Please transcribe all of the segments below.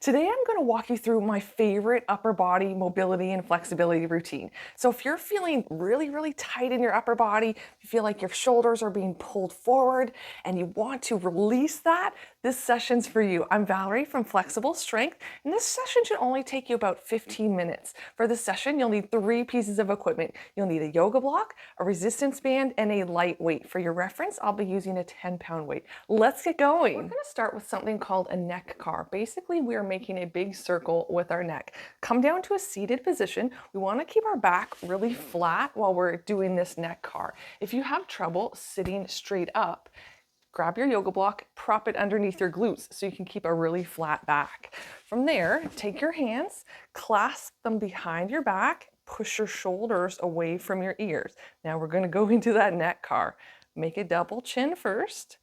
Today I'm going to walk you through my favorite upper body mobility and flexibility routine. So if you're feeling really tight in your upper body, you feel like your shoulders are being pulled forward and you want to release that, this session's for you. I'm Valerie from Flexible Strength, and this session should only take you about 15 minutes. For this session, you'll need 3 pieces of equipment. You'll need a yoga block, a resistance band, and a light weight. For your reference, I'll be using a 10-pound weight. Let's get going. We're going to start with something called a neck car. Basically, we are making a big circle with our neck. Come down to a seated position. We want to keep our back really flat while we're doing this neck car. If you have trouble sitting straight up, grab your yoga block, prop it underneath your glutes so you can keep a really flat back. From there, take your hands, clasp them behind your back, push your shoulders away from your ears. Now we're going to go into that neck car. Make a double chin first,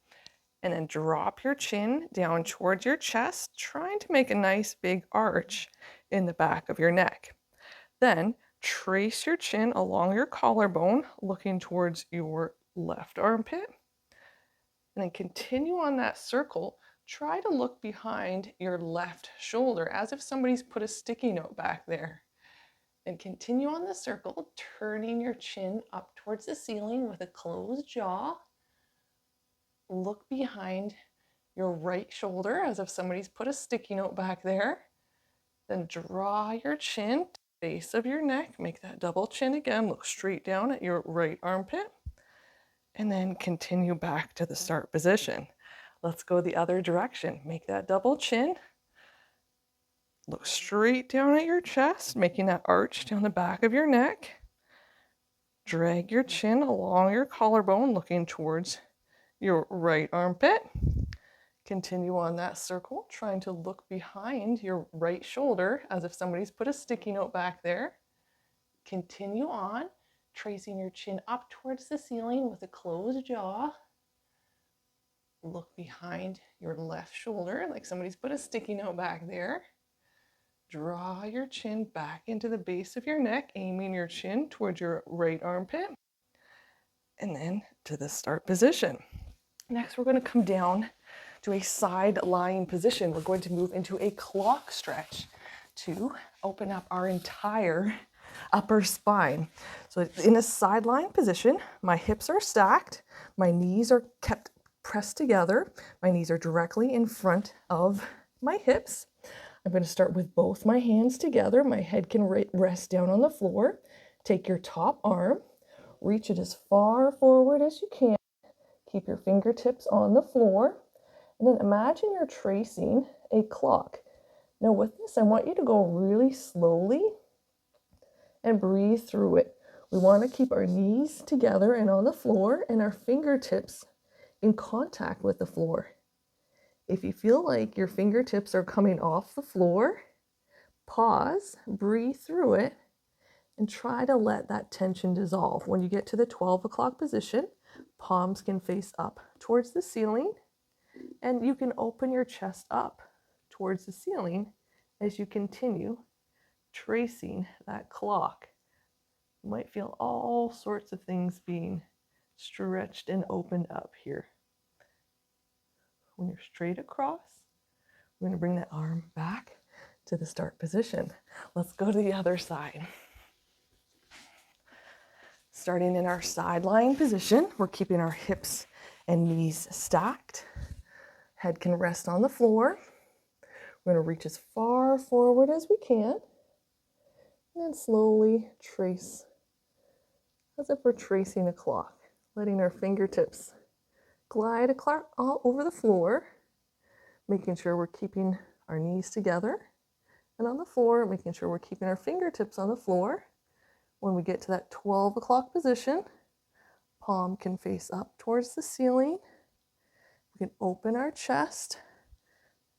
and then drop your chin down towards your chest, trying to make a nice big arch in the back of your neck. Then trace your chin along your collarbone, looking towards your left armpit. And then continue on that circle. Try to look behind your left shoulder as if somebody's put a sticky note back there. And continue on the circle, turning your chin up towards the ceiling with a closed jaw. Look behind your right shoulder as if somebody's put a sticky note back there. Then draw your chin to the base of your neck. Make that double chin again. Look straight down at your right armpit. And then continue back to the start position. Let's go the other direction. Make that double chin. Look straight down at your chest, making that arch down the back of your neck. Drag your chin along your collarbone, looking towards your right armpit. Continue on that circle, trying to look behind your right shoulder as if somebody's put a sticky note back there. Continue on, tracing your chin up towards the ceiling with a closed jaw. Look behind your left shoulder like somebody's put a sticky note back there. Draw your chin back into the base of your neck, aiming your chin towards your right armpit. And then to the start position. Next, we're going to come down to a side lying position. We're going to move into a clock stretch to open up our entire upper spine. So in a side lying position, my hips are stacked, my knees are kept pressed together, my knees are directly in front of my hips. I'm going to start with both my hands together. My head can rest down on the floor. Take your top arm, reach it as far forward as you can. Keep your fingertips on the floor, and then imagine you're tracing a clock. Now with this, I want you to go really slowly and breathe through it. We want to keep our knees together and on the floor and our fingertips in contact with the floor. If you feel like your fingertips are coming off the floor, pause, breathe through it, and try to let that tension dissolve. When you get to the 12 o'clock position, palms can face up towards the ceiling, and you can open your chest up towards the ceiling as you continue tracing that clock. You might feel all sorts of things being stretched and opened up here. When you're straight across, we're going to bring that arm back to the start position. Let's go to the other side. Starting in our side lying position, we're keeping our hips and knees stacked. Head can rest on the floor. We're going to reach as far forward as we can. And then slowly trace, as if we're tracing a clock, letting our fingertips glide all over the floor, making sure we're keeping our knees together and on the floor, making sure we're keeping our fingertips on the floor. When we get to that 12 o'clock position, palm can face up towards the ceiling. We can open our chest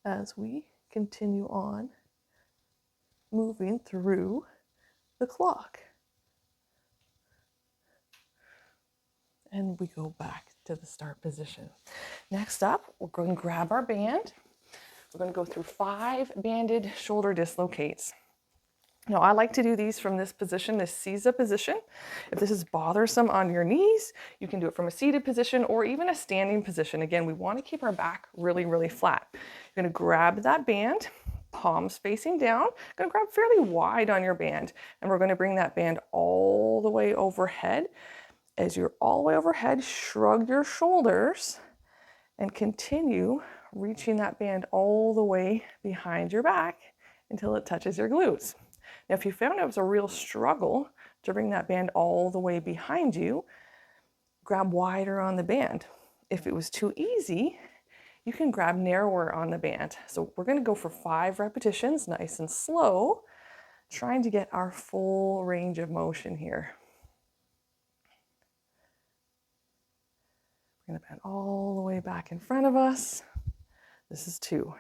as we continue on moving through the clock. And we go back to the start position. Next up, we're going to grab our band. We're going to go through 5 banded shoulder dislocates. Now, I like to do these from this position, this Caesar position. If this is bothersome on your knees, you can do it from a seated position or even a standing position. Again, we want to keep our back really flat. You're going to grab that band, palms facing down. Gonna grab fairly wide on your band, and we're gonna bring that band all the way overhead. As you're all the way overhead, shrug your shoulders and continue reaching that band all the way behind your back until it touches your glutes. Now, if you found it was a real struggle to bring that band all the way behind you, grab wider on the band. If it was too easy, you can grab narrower on the band. So we're going to go for 5 repetitions, nice and slow, trying to get our full range of motion here. We're going to bend all the way back in front of us. This is 2.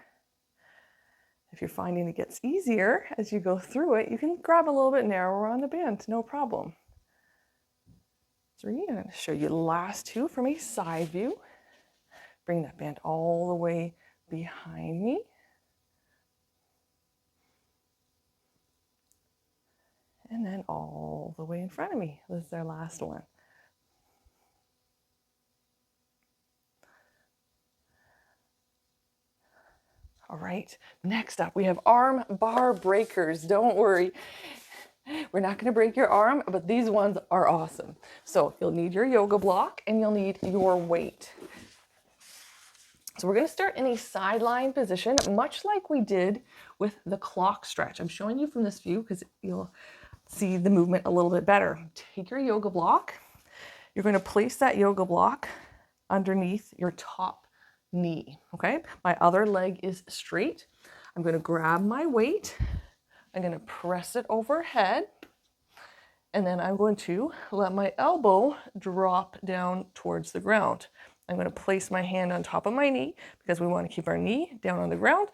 If you're finding it gets easier as you go through it, you can grab a little bit narrower on the band, no problem. 3, I'm going to show you the last 2 from a side view. Bring that band all the way behind me. And then all the way in front of me. This is our last one. All right, next up we have arm bar breakers. Don't worry, we're not going to break your arm, but these ones are awesome. So you'll need your yoga block and you'll need your weight. So we're going to start in a sideline position, much like we did with the clock stretch. I'm showing you from this view because you'll see the movement a little bit better. Take your yoga block. You're going to place that yoga block underneath your top knee, okay? My other leg is straight. I'm going to grab my weight. I'm going to press it overhead. And then I'm going to let my elbow drop down towards the ground. I'm going to place my hand on top of my knee because we want to keep our knee down on the ground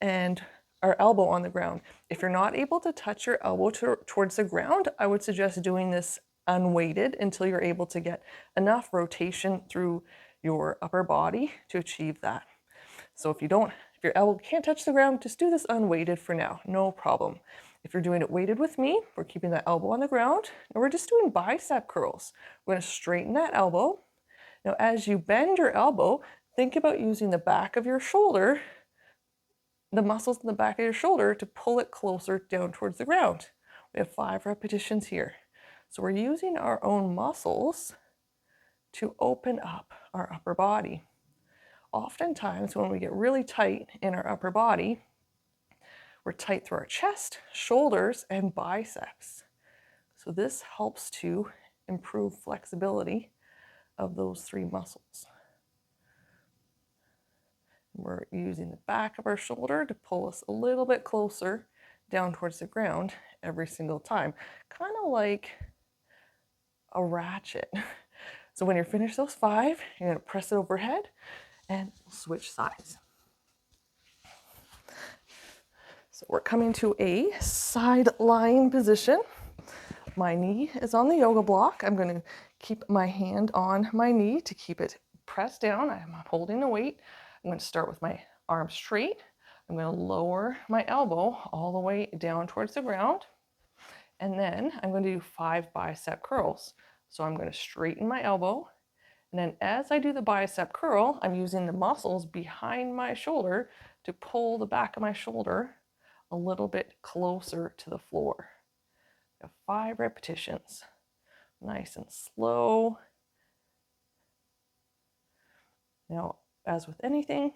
and our elbow on the ground. If you're not able to touch your elbow towards the ground, I would suggest doing this unweighted until you're able to get enough rotation through your upper body to achieve that. So if your elbow can't touch the ground, just do this unweighted for now, no problem. If you're doing it weighted with me, we're keeping that elbow on the ground and we're just doing bicep curls. We're going to straighten that elbow. Now, as you bend your elbow, think about using the back of your shoulder, the muscles in the back of your shoulder to pull it closer down towards the ground. We have 5 repetitions here. So we're using our own muscles to open up our upper body. Oftentimes when we get really tight in our upper body, we're tight through our chest, shoulders, and biceps. So this helps to improve flexibility of those 3 muscles. We're using the back of our shoulder to pull us a little bit closer down towards the ground every single time, kind of like a ratchet. So when you're finished those 5, you're going to press it overhead and switch sides. So we're coming to a sideline position. My knee is on the yoga block. I'm going to keep my hand on my knee to keep it pressed down. I'm holding the weight. I'm going to start with my arm straight. I'm going to lower my elbow all the way down towards the ground. And then I'm going to do 5 bicep curls. So I'm going to straighten my elbow. And then as I do the bicep curl, I'm using the muscles behind my shoulder to pull the back of my shoulder a little bit closer to the floor. 5 repetitions, nice and slow. Now, as with anything,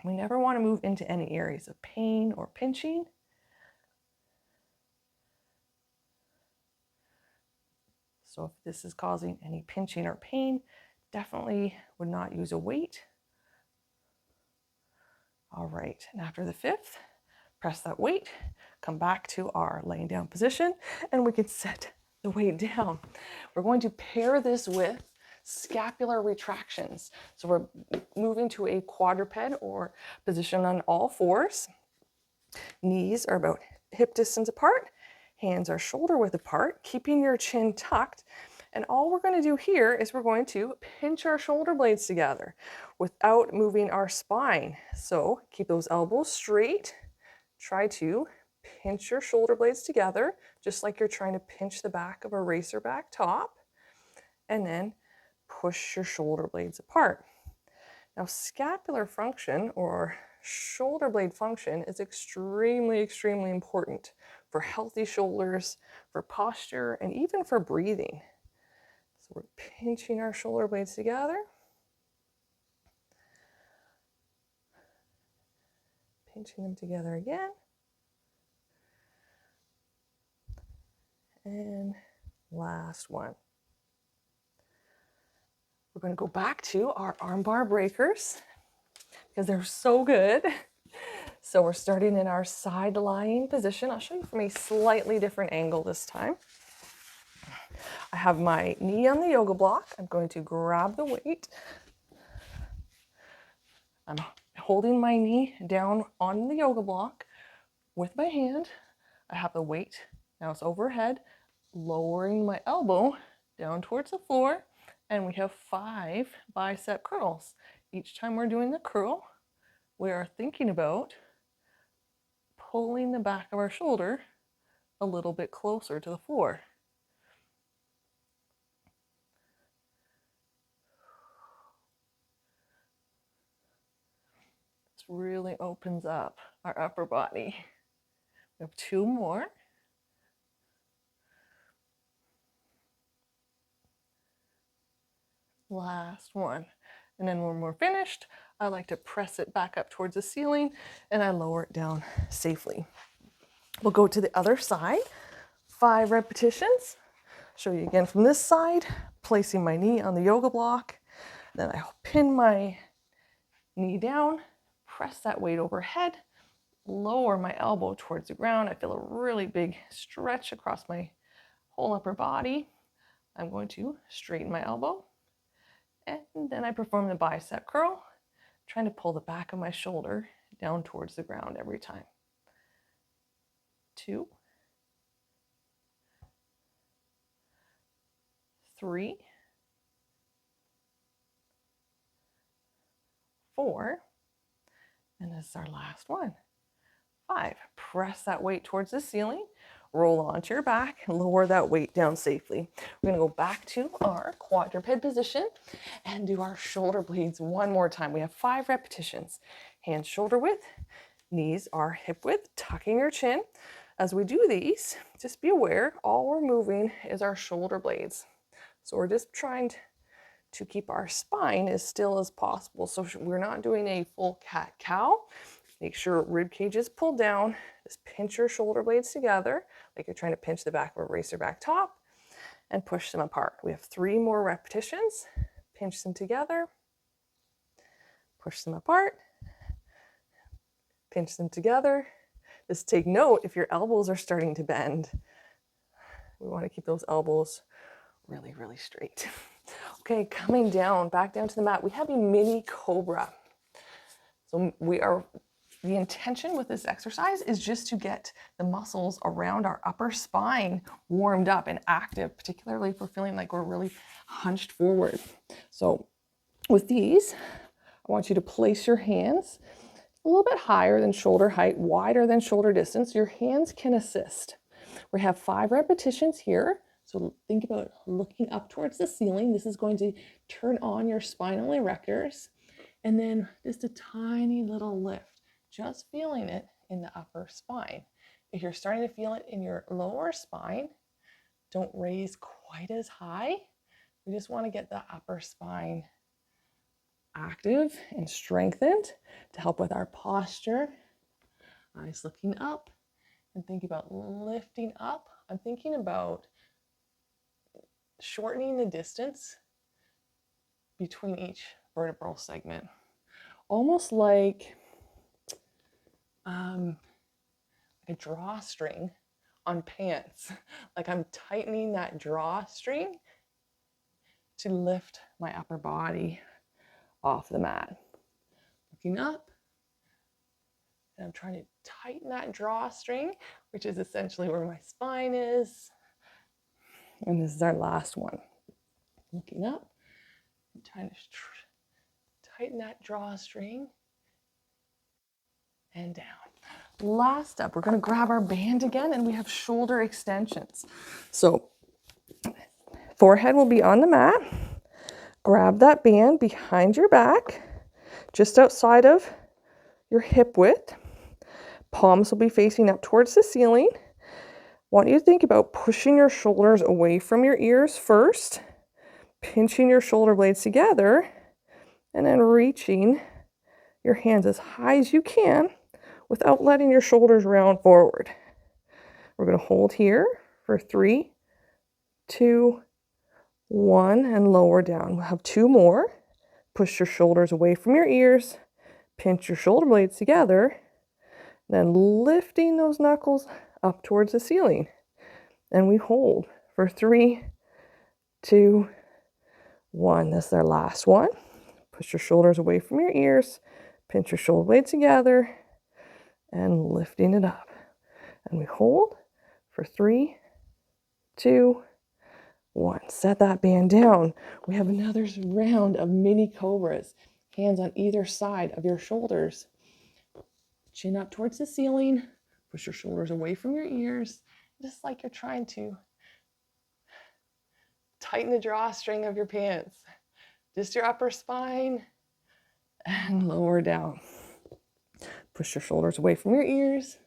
we never want to move into any areas of pain or pinching. So if this is causing any pinching or pain, definitely would not use a weight. All right, and after the 5th, press that weight, come back to our laying down position, and we can set the weight down. We're going to pair this with scapular retractions. So we're moving to a quadruped or position on all 4s. Knees are about hip distance apart, hands are shoulder width apart, keeping your chin tucked. And all we're going to do here is we're going to pinch our shoulder blades together without moving our spine. So keep those elbows straight. Try to pinch your shoulder blades together, just like you're trying to pinch the back of a racerback top, and then push your shoulder blades apart. Now, scapular function or shoulder blade function is extremely, extremely important for healthy shoulders, for posture, and even for breathing. So we're pinching our shoulder blades together. Pinching them together again. And last one. We're going to go back to our armbar breakers because they're so good. So we're starting in our side lying position. I'll show you from a slightly different angle this time. I have my knee on the yoga block. I'm going to grab the weight. I'm holding my knee down on the yoga block with my hand. I have the weight. Now it's overhead, lowering my elbow down towards the floor. And we have 5 bicep curls. Each time we're doing the curl, we are thinking about pulling the back of our shoulder a little bit closer to the floor. This really opens up our upper body. We have 2 more. Last one. And then when we're finished, I like to press it back up towards the ceiling and I lower it down safely. We'll go to the other side, 5 repetitions. Show you again from this side, placing my knee on the yoga block. Then I pin my knee down, press that weight overhead, lower my elbow towards the ground. I feel a really big stretch across my whole upper body. I'm going to straighten my elbow. And then I perform the bicep curl, trying to pull the back of my shoulder down towards the ground every time. 2, 3, 4, and this is our last one. 5. Press that weight towards the ceiling, roll onto your back, and lower that weight down safely. We're going to go back to our quadruped position and do our shoulder blades one more time. We have 5 repetitions. Hands shoulder width, knees are hip width, tucking your chin. As we do these, just be aware, all we're moving is our shoulder blades. So we're just trying to keep our spine as still as possible. So we're not doing a full cat-cow. Make sure rib cage is pulled down. Just pinch your shoulder blades together like you're trying to pinch the back of a racerback top and push them apart. We have 3 more repetitions. Pinch them together, push them apart, pinch them together. Just take note if your elbows are starting to bend. We want to keep those elbows really, really straight. Okay, coming down, back down to the mat, we have a mini cobra. So the intention with this exercise is just to get the muscles around our upper spine warmed up and active, particularly if we're feeling like we're really hunched forward. So with these, I want you to place your hands a little bit higher than shoulder height, wider than shoulder distance. Your hands can assist. We have 5 repetitions here. So think about looking up towards the ceiling. This is going to turn on your spinal erectors. And then just a tiny little lift, just feeling it in the upper spine. If you're starting to feel it in your lower spine, don't raise quite as high. We just want to get the upper spine active and strengthened to help with our posture. Eyes looking up and think about lifting up. I'm thinking about shortening the distance between each vertebral segment, almost like a drawstring on pants. Like I'm tightening that drawstring to lift my upper body off the mat. Looking up, and I'm trying to tighten that drawstring, which is essentially where my spine is. And this is our last one. Looking up, I'm trying to tighten that drawstring and down. Last up, we're going to grab our band again, and we have shoulder extensions. So forehead will be on the mat. Grab that band behind your back, just outside of your hip width. Palms will be facing up towards the ceiling. I want you to think about pushing your shoulders away from your ears first, pinching your shoulder blades together, and then reaching your hands as high as you can without letting your shoulders round forward. We're going to hold here for 3, 2, 1, and lower down. We'll have 2 more. Push your shoulders away from your ears, pinch your shoulder blades together, then lifting those knuckles up towards the ceiling. And we hold for 3, 2, 1. This is our last one. Push your shoulders away from your ears, pinch your shoulder blades together, and lifting it up. And we hold for 3, 2, 1. Set that band down. We have another round of mini cobras. Hands on either side of your shoulders. Chin up towards the ceiling. Push your shoulders away from your ears, just like you're trying to tighten the drawstring of your pants. Just your upper spine and lower down. Push your shoulders away from your ears,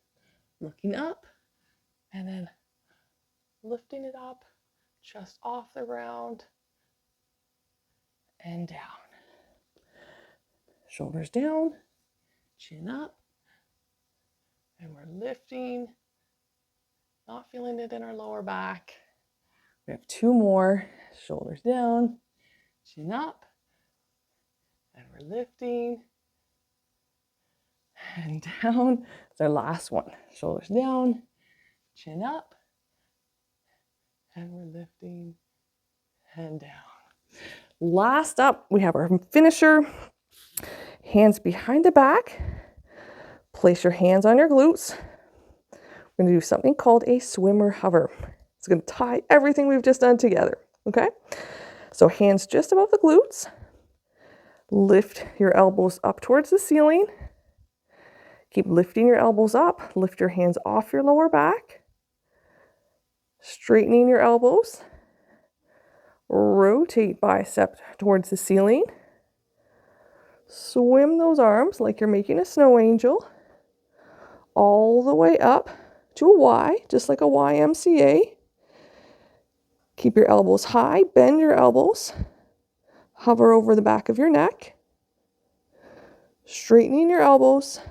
looking up, and then lifting it up, chest off the ground, and down. Shoulders down, chin up, and we're lifting, not feeling it in our lower back. We have 2 more. Shoulders down, chin up, and we're lifting, and down. It's our last one. Shoulders down, chin up, and we're lifting, and down. Last up, we have our finisher. Hands behind the back. Place your hands on your glutes. We're going to do something called a swimmer hover. It's going to tie everything we've just done together, okay? So hands just above the glutes. Lift your elbows up towards the ceiling. Keep lifting your elbows up. Lift your hands off your lower back. Straightening your elbows. Rotate bicep towards the ceiling. Swim those arms like you're making a snow angel. All the way up to a Y, just like a YMCA. Keep your elbows high, bend your elbows. Hover over the back of your neck. Straightening your elbows.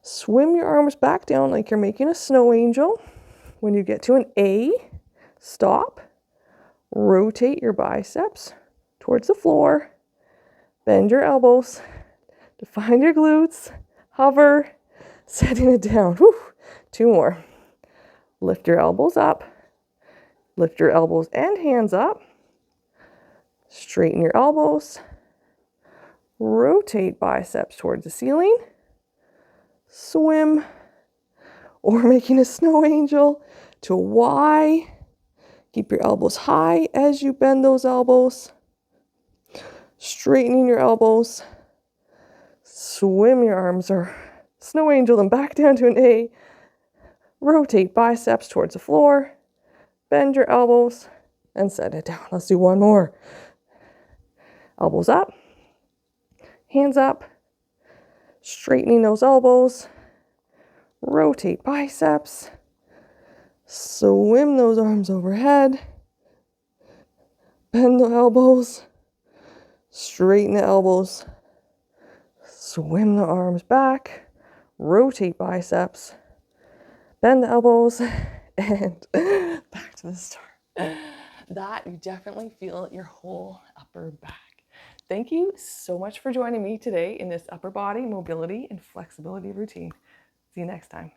Swim your arms back down like you're making a snow angel. When you get to an A, stop. Rotate your biceps towards the floor. Bend your elbows. Define your glutes. Hover. Setting it down. Whew. 2 more. Lift your elbows up. Lift your elbows and hands up. Straighten your elbows. Rotate biceps towards the ceiling. Swim, or making a snow angel, to a Y. Keep your elbows high as you bend those elbows. Straightening your elbows. Swim your arms or snow angel them back down to an A. Rotate biceps towards the floor. Bend your elbows and set it down. Let's do 1 more. Elbows up. Hands up. Straightening those elbows. Rotate biceps. Swim those arms overhead. Bend the elbows. Straighten the elbows. Swim the arms back. Rotate biceps. Bend the elbows. And back to the start. That you definitely feel your whole upper back. Thank you so much for joining me today in this upper body mobility and flexibility routine. See you next time.